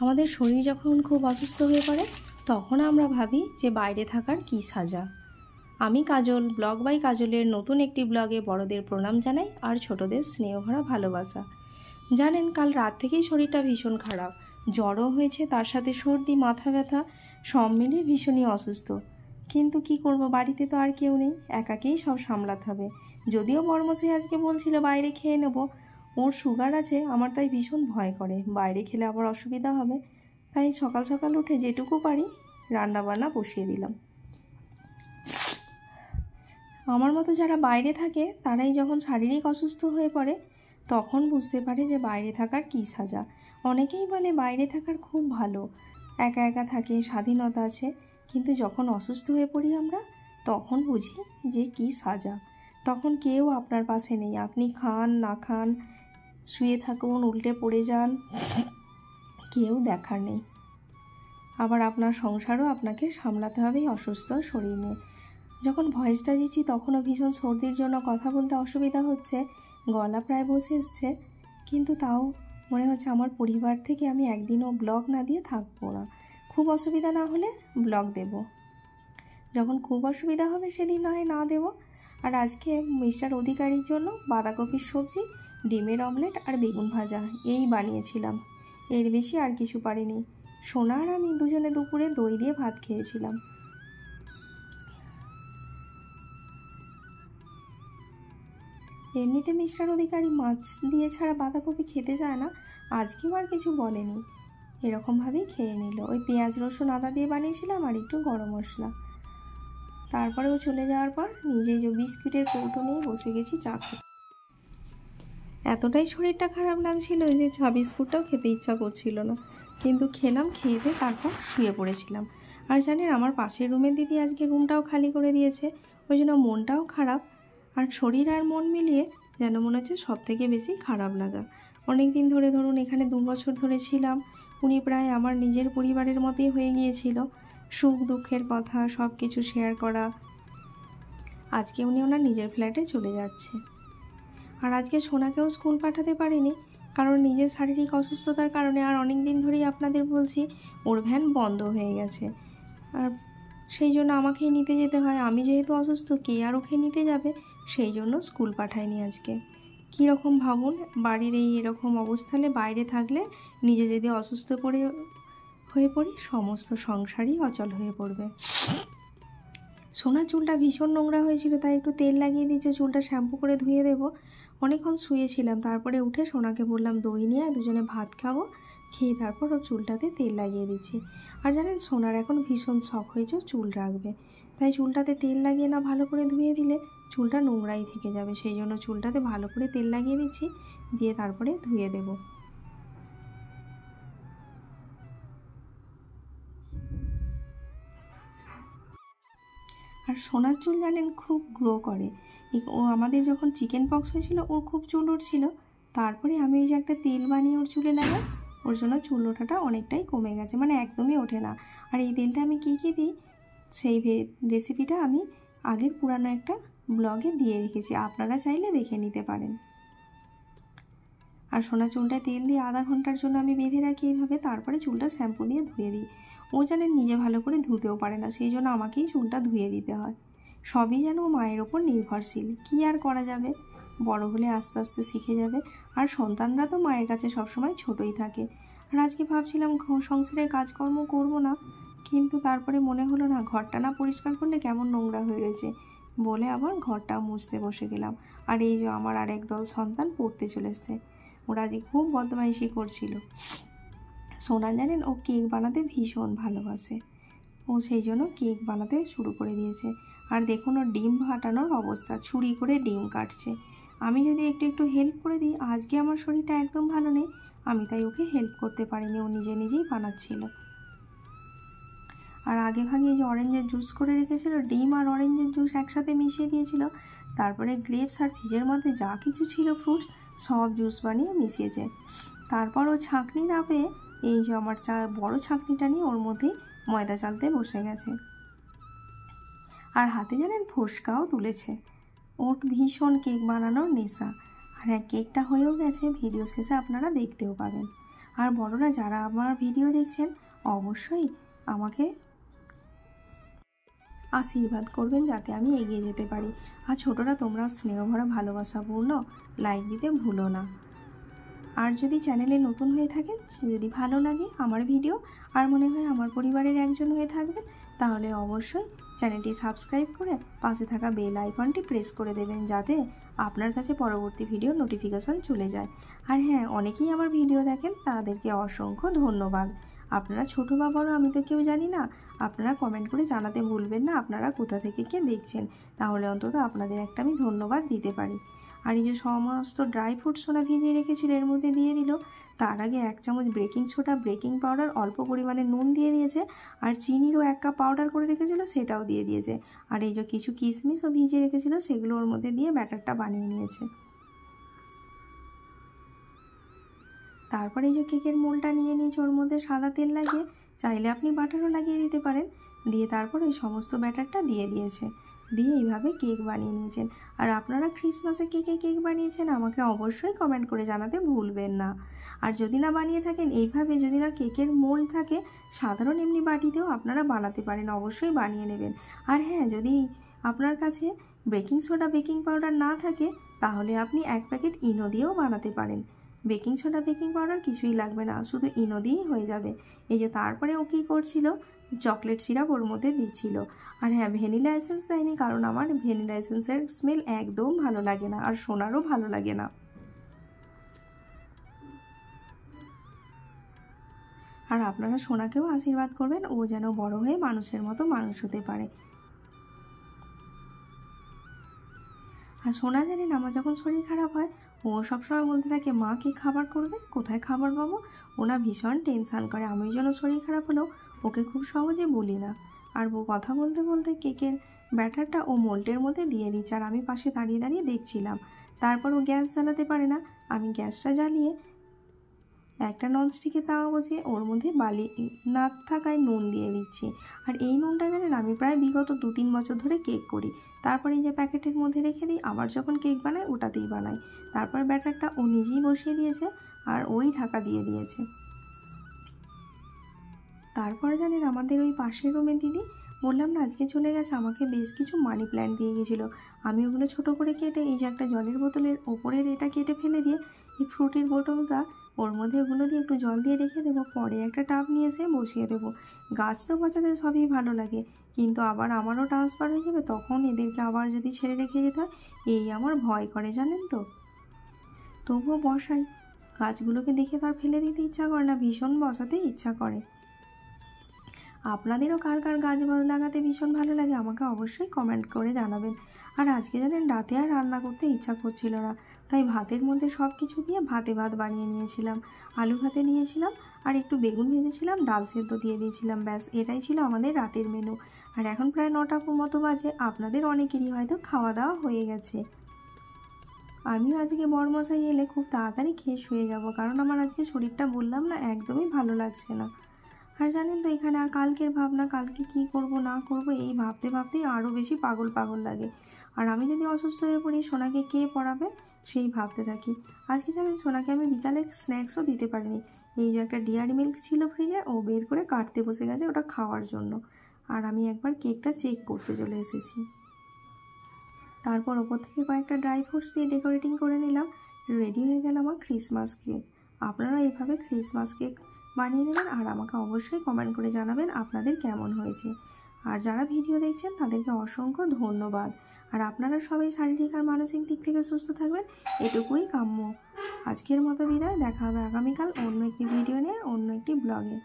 আমাদের শরীর যখন খুব অসুস্থ হয়ে পড়ে তখন আমরা ভাবি যে বাইরে থাকার কী সাজা। আমি কাজল, ব্লগ বাই কাজলের নতুন একটি ব্লগে বড়দের প্রণাম জানাই আর ছোটদের স্নেহভরা ভালোবাসা। জানেন, কাল রাত থেকেই শরীরটা ভীষণ খারাপ, জ্বরও হয়েছে, তার সাথে সর্দি, মাথা ব্যথা, সব মিলিয়ে ভীষণই অসুস্থ। কিন্তু কি করব, বাড়িতে তো আর কেউ নেই, একাকেই সব সামলাতে হবে। যদিও বড়মশাই আজকে বলছিল বাইরে খেয়ে নেব, ওর সুগার আছে, আমার তাই ভীষণ ভয় করে বাইরে খেলে আবার অসুবিধা হবে। তাই সকাল সকাল উঠে যেটুকু পারি রান্নাবান্না বসিয়ে দিলাম। আমার মতো যারা বাইরে থাকে তারাই যখন শারীরিক অসুস্থ হয়ে পড়ে তখন বুঝতে পারে যে বাইরে থাকার কী সাজা। অনেকেই বলে বাইরে থাকার খুব ভালো, একা একা থাকে, স্বাধীনতা আছে, কিন্তু যখন অসুস্থ হয়ে পড়ি আমরা তখন বুঝি যে কী সাজা। তখন কেউ আপনার পাশে নেই, আপনি খান না খান, শুয়ে থাকুন, উল্টে পড়ে যান, কেউ দেখার নেই। আবার আপনার সংসারও আপনাকে সামলাতে হবে অসুস্থ শরীর নিয়ে। যখন ভয়েসটা দিচ্ছি তখনও ভীষণ সর্দির জন্য কথা বলতে অসুবিধা হচ্ছে, গলা প্রায় বসে এসছে, কিন্তু তাও মনে হচ্ছে আমার পরিবার থেকে আমি একদিনও ব্লগ না দিয়ে থাকবো না। খুব অসুবিধা না হলে ব্লগ দেব, যখন খুব অসুবিধা হবে সেদিন নয় না দেব। আর আজকে মিস্টার অধিকারীর জন্য বাঁধাকপির সবজি, ডিমের অমলেট আর বেগুন ভাজা এই বানিয়েছিলাম, এর বেশি আর কিছু পারিনি। সোনা আর আমি দুজনে দুপুরে দই দিয়ে ভাত খেয়েছিলাম। এমনিতে মিস্টার অধিকারী মাছ দিয়ে ছাড়া বাঁধাকপি খেতে চায় না, আজকেও আর কিছু বলেনি, এরকমভাবেই খেয়ে নিল। ওই পেঁয়াজ রসুন আদা দিয়ে বানিয়েছিলাম আর একটু গরম মশলা। তারপরে ও চলে যাওয়ার পর নিজেই যে বিস্কুটের কৌটো নিয়ে বসে গেছি চা খেতে। এতটাই শরীরটা খারাপ লাগছিল যে চা বিস্কুটটাও খেতে ইচ্ছা করছিল না, কিন্তু খেলাম, খেয়ে দিয়ে তারপর শুয়ে পড়েছিলাম। আর জানেন, আমার পাশের রুমের দিদি আজকে রুমটাও খালি করে দিয়েছে, ওই জন্য মনটাও খারাপ। আর শরীর আর মন মিলিয়ে যেন মনে হচ্ছে সব থেকে বেশি খারাপ লাগা। অনেক দিন ধরে, ধরুন এখানে 2 বছর ধরে ছিলাম, উনি প্রায় আমার নিজের পরিবারের মতোই হয়ে গিয়েছিল, সুখ দুঃখের কথা সব কিছু শেয়ার করা। আজকে উনি ওনার নিজের ফ্ল্যাটে চলে যাচ্ছে। আর আজকে সোনাকেও স্কুল পাঠাতে পারিনি, কারণ নিজের শারীরিক অসুস্থতার কারণে। আর অনেক দিন ধরেই আপনাদের বলছি ওর ভ্যান বন্ধ হয়ে গেছে, আর সেই জন্য আমাকেই নিতে যেতে হয়। আমি যেহেতু অসুস্থ, কে আর ওকে নিতে যাবে, সেই জন্য স্কুল পাঠাইনি আজকে। কীরকম ভাবুন, বাড়ির এরকম অবস্থানে বাইরে থাকলে নিজে যদি অসুস্থ হয়ে পড়ি, সমস্ত সংসারই অচল হয়ে পড়বে। সোনার চুলটা ভীষণ নোংরা হয়েছিল, তাই একটু তেল লাগিয়ে দিয়েছে, চুলটা শ্যাম্পু করে ধুয়ে দেবো। অনেকক্ষণ শুয়েছিলাম, তারপরে উঠে সোনাকে বললাম দই নিয়ে দুজনে ভাত খাবো, খেয়ে তারপর ওর চুলটাতে তেল লাগিয়ে দিচ্ছি। আর জানেন, সোনার এখন ভীষণ শখ হয়েছে চুল রাখবে, তাই চুলটাতে তেল লাগিয়ে না ভালো করে ধুয়ে দিলে চুলটা নোংরাই থেকে যাবে, সেই জন্য চুলটাতে ভালো করে তেল লাগিয়ে দিচ্ছি, দিয়ে তারপরে ধুয়ে দেবো। আর সোনার চুল জানেন খুব গ্রো করে। ও আমাদের যখন চিকেন পক্স হয়েছিল ওর খুব চুল উঠছিল, তারপরে আমি ওই যে একটা তেল বানিয়ে ওর চুলে লাগাই, ওর জন্য চুল ওঠাটা অনেকটাই কমে গেছে, মানে একদমই ওঠে না। আর এই তেলটা আমি কী কী দিই সেই রেসিপিটা আমি আগের পুরানো একটা ব্লগে দিয়ে রেখেছি, আপনারা চাইলে দেখে নিতে পারেন। আর সোনা চুলটা তেল দিয়ে আধা ঘন্টার জন্য আমি বেঁধে রাখি এইভাবে, তারপরে চুলটা শ্যাম্পু দিয়ে ধুয়ে দিই। ও জানেন নিজে ভালো করে ধুতেও পারে না, সেই জন্য আমাকেই চুলটা ধুয়ে দিতে হয়। সবই যেন মায়ের ওপর নির্ভরশীল, কী আর করা যাবে, বড় হলে আস্তে আস্তে শিখে যাবে। আর সন্তানরা তো মায়ের কাছে সবসময় ছোটই থাকে। আর আজকে ভাবছিলাম সংসারের কাজকর্ম করব না, কিন্তু তারপরে মনে হলো না, ঘরটা না পরিষ্কার করলে কেমন নোংরা হয়ে রয়েছে, বলে আবার ঘরটাও মুছতে বসে গেলাম। আর এই যে আমার আর একদল সন্তান পড়তে চলে এসছে, ওরা আজকে খুব বদমাইশি করছিল। সোনা জানেন ও কেক বানাতে ভীষণ ভালোবাসে, ও সেই জন্য কেক বানাতে শুরু করে দিয়েছে। আর দেখুন ওর ডিম ফাটানোর অবস্থা, ছুরি করে ডিম কাটছে। আমি যদি একটু একটু হেল্প করে দিই, আজকে আমার শরীরটা একদম ভালো নেই, আমি তাই ওকে হেল্প করতে পারিনি, ও নিজে নিজেই বানাচ্ছিল। আর আগে ভাগে যে অরেঞ্জের জুস করে রেখেছিল, ডিম আর অরেঞ্জের জুস একসাথে মিশিয়ে দিয়েছিল, তারপরে গ্রেপস আর ফ্রিজের মধ্যে যা কিছু ছিল ফ্রুটস সব জুস বানিয়ে মিশিয়েছে। তারপর ও ছাঁকনি না পেয়ে এই যে আমার বড় ছাঁকনিটা নিয়ে ওর মধ্যেই ময়দা চালতে বসে গেছে। আর হাতে জানেন ফোসকাও তুলেছে, ওর ভীষণ কেক বানানোর নেশা। আর হ্যাঁ, কেকটা হয়েও গেছে, ভিডিও শেষে আপনারা দেখতেও পাবেন। আর বড়রা যারা আমার ভিডিও দেখছেন অবশ্যই আমাকে আশীর্বাদ করবেন যাতে আমি এগিয়ে যেতে পারি। আর ছোটরা তোমরা স্নেহভরা ভালোবাসাপূর্ণ লাইক দিতে ভুলো না। আর যদি চ্যানেলে নতুন হয়ে থাকেন, যদি ভালো লাগে আমার ভিডিও আর মনে হয় আমার পরিবারের একজন হয়ে থাকবেন, তাহলে অবশ্যই চ্যানেলটি সাবস্ক্রাইব করে পাশে থাকা বেল আইকনটি প্রেস করে দেবেন যাতে আপনার কাছে পরবর্তী ভিডিও নোটিফিকেশন চলে যায়। আর হ্যাঁ, অনেকেই আমার ভিডিও দেখেন, তাদেরকে অসংখ্য ধন্যবাদ। আপনারা ছোটো বা বড় আমি তো কেউ জানি না, আপনারা কমেন্ট করে জানাতে ভুলবেন না আপনারা কোথা থেকে কে দেখছেন, তাহলে অন্তত আপনাদের একটা আমি ধন্যবাদ দিতে পারি। আর এই যে সমস্ত ড্রাই ফ্রুট সোনা ভিজিয়ে রেখেছিল এর মধ্যে দিয়ে দিল। তার আগে 1 চামচ বেকিং সোডা, বেকিং পাউডার, অল্প পরিমাণে নুন দিয়ে দিয়েছে, আর চিনিরও 1 কাপ পাউডার করে রেখেছিল সেটাও দিয়ে দিয়েছে। আর এই যে কিছু কিশমিশও ভিজিয়ে রেখেছিল সেগুলো ওর মধ্যে দিয়ে ব্যাটারটা বানিয়ে নিয়েছে। তারপরে এই যে কেকের মোলটা নিয়ে নিয়েছে, ওর মধ্যে সাদা তেল লাগিয়ে, চাইলে আপনি বাটারও লাগিয়ে দিতে পারেন, দিয়ে তারপর এই সমস্ত ব্যাটারটা দিয়ে দিয়েছে, দিয়ে এইভাবে কেক বানিয়ে নিয়েছেন। আর আপনারা ক্রিসমাসে কেক বানিয়েছেন আমাকে অবশ্যই কমেন্ট করে জানাতে ভুলবেন না। আর যদি না বানিয়ে থাকেন এইভাবে, যদি না কেকের মোল্ড থাকে, সাধারণ এমনি বাটিতেও আপনারা বানাতে পারেন, অবশ্যই বানিয়ে নেবেন। আর হ্যাঁ, যদি আপনার কাছে বেকিং সোডা, বেকিং পাউডার না থাকে, তাহলে আপনি 1 প্যাকেট ইনো দিয়েও বানাতে পারেন। বেকিং সোডা, বেকিং পাউডার কিছুই লাগবে না, শুধু ইনো দিয়েই হয়ে যাবে। এই যে তারপরে ও কী করছিল, চকলেট সিরাপ ওর মধ্যে দিচ্ছিল। আর হ্যাঁ, ভ্যানিলা এসেন্স দেয়নি, কারণ আমার ভ্যানিলা এসেন্সের স্মেল একদম ভালো লাগে না, আর সোনারও ভালো লাগে না। আর আপনারা সোনাকেও আশীর্বাদ করবেন, ও যেন বড় হয়ে মানুষের মতো মানুষ হতে পারে। আর সোনা জানেন, আমার যখন শরীর খারাপ হয় ও সবসময় বলতে থাকে, মা কি খাবার করবে, কোথায় খাবার পাবো। ওনা ভীষণ টেনশান করে। আমি যেন শরীর খারাপ হলেও ওকে খুব সহজে বলি না। আর ও কথা বলতে বলতে কেকের ব্যাটারটা ও মোল্ডের মধ্যে দিয়ে দিচ্ছে, আর আমি পাশে দাঁড়িয়ে দাঁড়িয়ে দেখছিলাম। তারপর ও গ্যাস জ্বালাতে পারে না, আমি গ্যাসটা জ্বালিয়ে একটা ননস্টিকের তাওয়া বসিয়ে ওর মধ্যে বালি না থাকায় নুন দিয়ে দিচ্ছি। আর এই নুনটা জানেন, আমি প্রায় বিগত 2-3 বছর ধরে কেক করি। তারপরে এই যে প্যাকেটের মধ্যে রেখে দিই, আবার যখন কেক বানাই ওটাতেই বানাই। তারপর ব্যাটারটা ও নিজেই বসিয়ে দিয়েছে, আর ওই ঢাকা দিয়ে দিয়েছে। তারপর জানেন, আমাদের ওই পাশের রুমের দিদি, বললাম না আজকে চলে গেছে, আমাকে বেশ কিছু মানি প্ল্যান্ট দিয়ে গেছিলো। আমি ওগুলো ছোটো করে কেটে, এই যে একটা জলের বোতলের ওপরের এটা কেটে ফেলে দিয়ে, এই ফ্রুটির বোতলটা ওর মধ্যে ওগুলো দিয়ে একটু জল দিয়ে রেখে দেবো, পরে একটা টাব নিয়ে এসে বসিয়ে দেবো। গাছ তো বাঁচাতে সবই ভালো লাগে, কিন্তু আবার আমারও ট্রান্সফার হয়ে যাবে, তখন এদেরকে আবার যদি ছেড়ে রেখে যেতে হয়, এই আমার ভয় করে জানেন তো। তবুও বসাই, গাছগুলোকে দেখে তো আর ফেলে দিতে ইচ্ছা করে না, ভীষণ বসাতে ইচ্ছা করে। আপনাদেরও কার কার গাছ লাগাতে ভীষণ ভালো লাগে আমাকে অবশ্যই কমেন্ট করে জানাবেন। আর আজকে জানেন, রাতে আর রান্না করতে ইচ্ছা করছিল না, তাই ভাতের মধ্যে সব কিছু দিয়ে ভাত বানিয়ে নিয়েছিলাম। আলু ভাতে দিয়েছিলাম, আর একটু বেগুন ভেজেছিলাম, ডাল সেদ্ধ দিয়ে দিয়েছিলাম, ব্যাস এটাই ছিল আমাদের রাতের মেনু। আর এখন প্রায় 9টা মতো বাজে, আপনাদের অনেকেরই হয়তো খাওয়া দাওয়া হয়ে গেছে। আমিও আজকে বরমশাই এলে খুব তাড়াতাড়ি খেয়ে শুয়ে যাব, কারণ আমার আজকে শরীরটা বললাম না একদমই ভালো লাগছে না। আর জানেন তো, এখানে আর কালকের ভাবনা, কালকে কি করব না করব, এই ভাবতে ভাবতেই আরও বেশি পাগল পাগল লাগে। আর আমি যদি অসুস্থ হয়ে পড়ি, সোনাকে কে পড়াবে সেই ভাবতে থাকি। আজকে জানেন, সোনাকে আমি বিকালে স্ন্যাক্সও দিতে পারিনি। এই যে একটা ডেয়ারি মিল্ক ছিল ফ্রিজে, ও বের করে কাটতে বসে গেছে ওটা খাওয়ার জন্য। আর আমি একবার কেকটা চেক করতে চলে এসেছি। তারপর ওপর থেকে কয়েকটা ড্রাই ফ্রুটস দিয়ে ডেকোরেটিং করে নিলাম। রেডি হয়ে গেল আমার ক্রিসমাস কেক। আপনারা এইভাবে ক্রিসমাস কেক বানিয়ে নেবেন, আর আমাকে অবশ্যই কমেন্ট করে জানাবেন আপনাদের কেমন হয়েছে। আর যারা ভিডিও দেখছেন তাদেরকে অসংখ্য ধন্যবাদ। আর আপনারা সবাই শারীরিক আর মানসিক দিক থেকে সুস্থ থাকবেন, এটুকুই কাম্য। আজকের মতো বিদায়, দেখা হবে আগামীকাল অন্য একটি ভিডিও নিয়ে, অন্য একটি ব্লগে।